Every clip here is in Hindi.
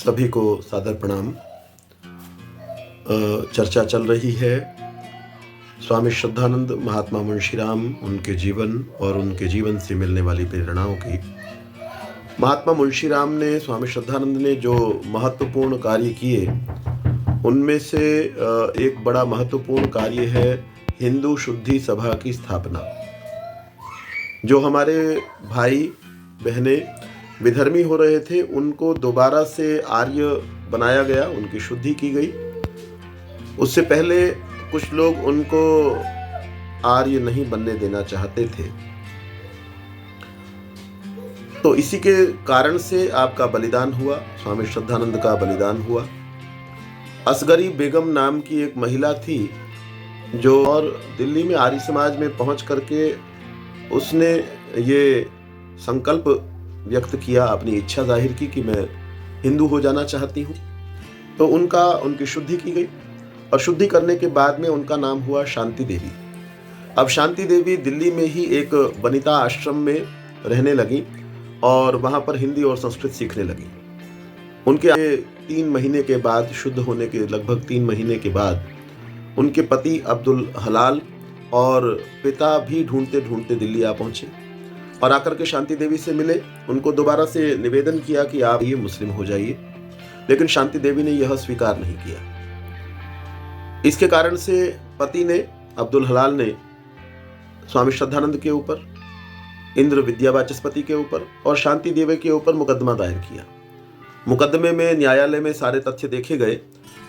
सभी को सादर प्रणाम। चर्चा चल रही है स्वामी श्रद्धानंद महात्मा मुंशीराम, उनके जीवन और उनके जीवन से मिलने वाली प्रेरणाओं की। महात्मा मुंशीराम ने, स्वामी श्रद्धानंद ने जो महत्वपूर्ण कार्य किए, उनमें से एक बड़ा महत्वपूर्ण कार्य है हिंदू शुद्धि सभा की स्थापना। जो हमारे भाई बहनें विधर्मी हो रहे थे, उनको दोबारा से आर्य बनाया गया, उनकी शुद्धि की गई। उससे पहले कुछ लोग उनको आर्य नहीं बनने देना चाहते थे, तो इसी के कारण से आपका बलिदान हुआ, स्वामी श्रद्धानंद का बलिदान हुआ। असगरी बेगम नाम की एक महिला थी जो और दिल्ली में आर्य समाज में पहुंच करके उसने ये संकल्प व्यक्त किया, अपनी इच्छा जाहिर की कि मैं हिंदू हो जाना चाहती हूँ। तो उनकी शुद्धि की गई और शुद्धि करने के बाद में उनका नाम हुआ शांति देवी। अब शांति देवी दिल्ली में ही एक वनिता आश्रम में रहने लगी और वहाँ पर हिंदी और संस्कृत सीखने लगी। उनके 3 महीने के बाद, शुद्ध होने के लगभग 3 महीने के बाद, उनके पति अब्दुल हलाल और पिता भी ढूंढते ढूंढते दिल्ली आ पहुंचे और आकर के शांति देवी से मिले। उनको दोबारा से निवेदन किया कि आप ये मुस्लिम हो जाइए, लेकिन शांति देवी ने यह स्वीकार नहीं किया। इसके कारण से पति ने, अब्दुल हलाल ने, स्वामी श्रद्धानंद के ऊपर, इंद्र विद्या वाचस्पति के ऊपर और शांति देवी के ऊपर मुकदमा दायर किया। मुकदमे में न्यायालय में सारे तथ्य देखे गए,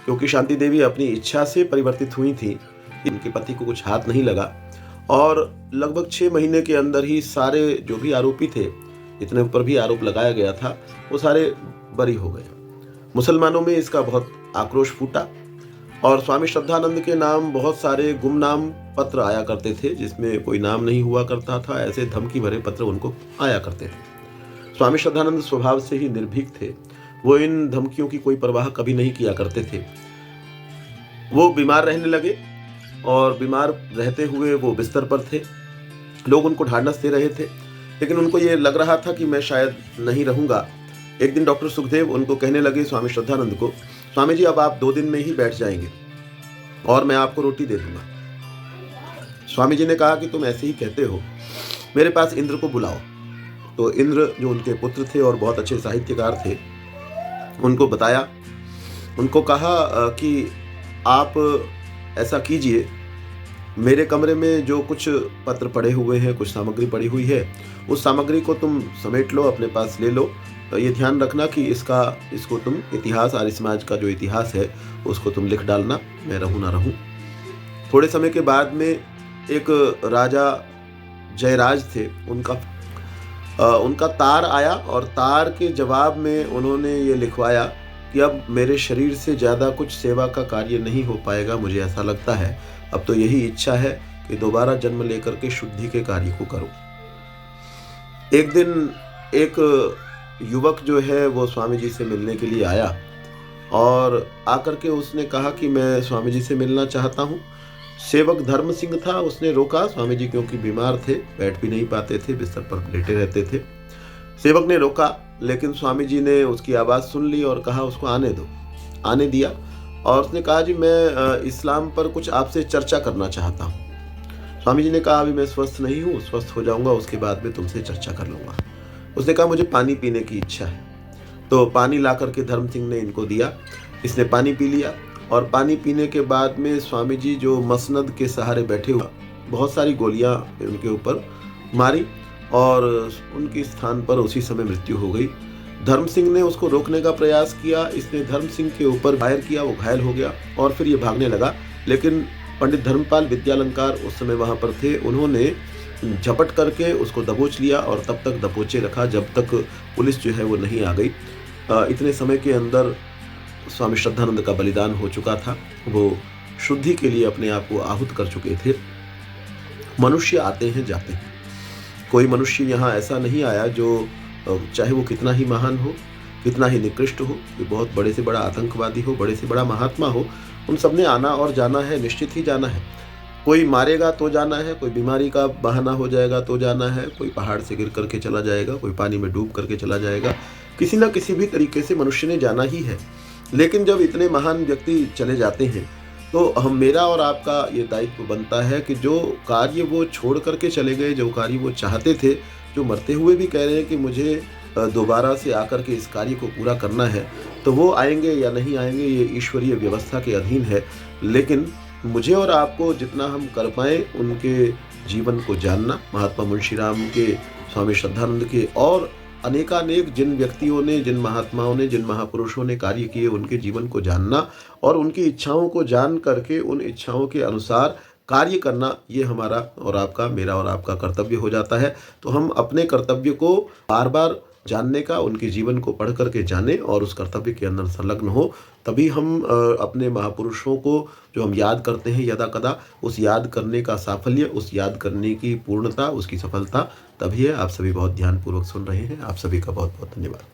क्योंकि शांति देवी अपनी इच्छा से परिवर्तित हुई थी। इनके पति को कुछ हाथ नहीं लगा और लगभग 6 महीने के अंदर ही सारे जो भी आरोपी थे, इतने ऊपर भी आरोप लगाया गया था, वो सारे बरी हो गए। मुसलमानों में इसका बहुत आक्रोश फूटा और स्वामी श्रद्धानंद के नाम बहुत सारे गुमनाम पत्र आया करते थे, जिसमें कोई नाम नहीं हुआ करता था। ऐसे धमकी भरे पत्र उनको आया करते थे। स्वामी श्रद्धानंद स्वभाव से ही निर्भीक थे, वो इन धमकियों की कोई परवाह कभी नहीं किया करते थे। वो बीमार रहने लगे और बीमार रहते हुए वो बिस्तर पर थे। लोग उनको ढांढस दे रहे थे, लेकिन उनको ये लग रहा था कि मैं शायद नहीं रहूँगा। एक दिन डॉक्टर सुखदेव उनको कहने लगे, स्वामी श्रद्धानंद को, स्वामी जी अब आप 2 दिन में ही बैठ जाएंगे और मैं आपको रोटी दे दूंगा। स्वामी जी ने कहा कि तुम ऐसे ही कहते हो, मेरे पास इंद्र को बुलाओ। तो इंद्र, जो उनके पुत्र थे और बहुत अच्छे साहित्यकार थे, उनको बताया, उनको कहा कि आप ऐसा कीजिए, मेरे कमरे में जो कुछ पत्र पड़े हुए हैं, कुछ सामग्री पड़ी हुई है, उस सामग्री को तुम समेट लो, अपने पास ले लो। तो ये ध्यान रखना कि इसको तुम इतिहास, आर्य समाज का जो इतिहास है उसको तुम लिख डालना, मैं रहूँ ना रहूँ। थोड़े समय के बाद में एक राजा जयराज थे, उनका तार आया और तार के जवाब में उन्होंने ये लिखवाया कि अब मेरे शरीर से ज़्यादा कुछ सेवा का कार्य नहीं हो पाएगा, मुझे ऐसा लगता है अब तो यही इच्छा है कि दोबारा जन्म लेकर के शुद्धि के कार्य को करूं। एक दिन एक युवक जो है वो स्वामी जी से मिलने के लिए आया और आकर के उसने कहा कि मैं स्वामी जी से मिलना चाहता हूं। सेवक धर्म सिंह था, उसने रोका। स्वामी जी क्योंकि बीमार थे, बैठ भी नहीं पाते थे, बिस्तर पर लेटे रहते थे। सेवक ने रोका, लेकिन स्वामी जी ने उसकी आवाज़ सुन ली और कहा उसको आने दो। आने दिया और उसने कहा, जी मैं इस्लाम पर कुछ आपसे चर्चा करना चाहता हूँ। स्वामी जी ने कहा, अभी मैं स्वस्थ नहीं हूँ, स्वस्थ हो जाऊँगा उसके बाद में तुमसे चर्चा कर लूँगा। उसने कहा, मुझे पानी पीने की इच्छा है। तो पानी ला करके धर्म सिंह ने इनको दिया। इसने पानी पी लिया और पानी पीने के बाद में स्वामी जी जो मसनद के सहारे बैठे हुए, बहुत सारी गोलियाँ उनके ऊपर मारी और उनके स्थान पर उसी समय मृत्यु हो गई। धर्म सिंह ने उसको रोकने का प्रयास किया, इसने धर्म सिंह के ऊपर फायर किया, वो घायल हो गया और फिर ये भागने लगा। लेकिन पंडित धर्मपाल विद्यालंकार उस समय वहाँ पर थे, उन्होंने झपट करके उसको दबोच लिया और तब तक दबोचे रखा जब तक पुलिस जो है वो नहीं आ गई। इतने समय के अंदर स्वामी श्रद्धानंद का बलिदान हो चुका था, वो शुद्धि के लिए अपने आप को आहुत कर चुके थे। मनुष्य आते हैं जाते हैं, कोई मनुष्य यहाँ ऐसा नहीं आया जो, चाहे वो कितना ही महान हो, कितना ही निकृष्ट हो, कि बहुत बड़े से बड़ा आतंकवादी हो, बड़े से बड़ा महात्मा हो, उन सब ने आना और जाना है, निश्चित ही जाना है। कोई मारेगा तो जाना है, कोई बीमारी का बहाना हो जाएगा तो जाना है, कोई पहाड़ से गिर करके चला जाएगा, कोई पानी में डूब करके चला जाएगा, किसी न किसी भी तरीके से मनुष्य ने जाना ही है। लेकिन जब इतने महान व्यक्ति चले जाते हैं, तो हम मेरा और आपका ये दायित्व बनता है कि जो कार्य वो छोड़ कर के चले गए, जो कार्य वो चाहते थे, जो मरते हुए भी कह रहे हैं कि मुझे दोबारा से आकर के इस कार्य को पूरा करना है, तो वो आएँगे या नहीं आएँगे ये ईश्वरीय व्यवस्था के अधीन है। लेकिन मुझे और आपको जितना हम कर पाएँ उनके जीवन को जानना, महात्मा मुंशी राम के, स्वामी श्रद्धानंद के और अनेकानेक जिन व्यक्तियों ने, जिन महात्माओं ने, जिन महापुरुषों ने कार्य किए, उनके जीवन को जानना और उनकी इच्छाओं को जान करके उन इच्छाओं के अनुसार कार्य करना, ये हमारा और आपका, मेरा और आपका कर्तव्य हो जाता है। तो हम अपने कर्तव्य को बार-बार जानने का, उनके जीवन को पढ़ कर के जानें और उस कर्तव्य के अंदर संलग्न हो, तभी हम अपने महापुरुषों को जो हम याद करते हैं यदा-कदा, उस याद करने का साफल्य, उस याद करने की पूर्णता, उसकी सफलता तभी है। आप सभी बहुत ध्यानपूर्वक सुन रहे हैं। आप सभी का बहुत-बहुत धन्यवाद।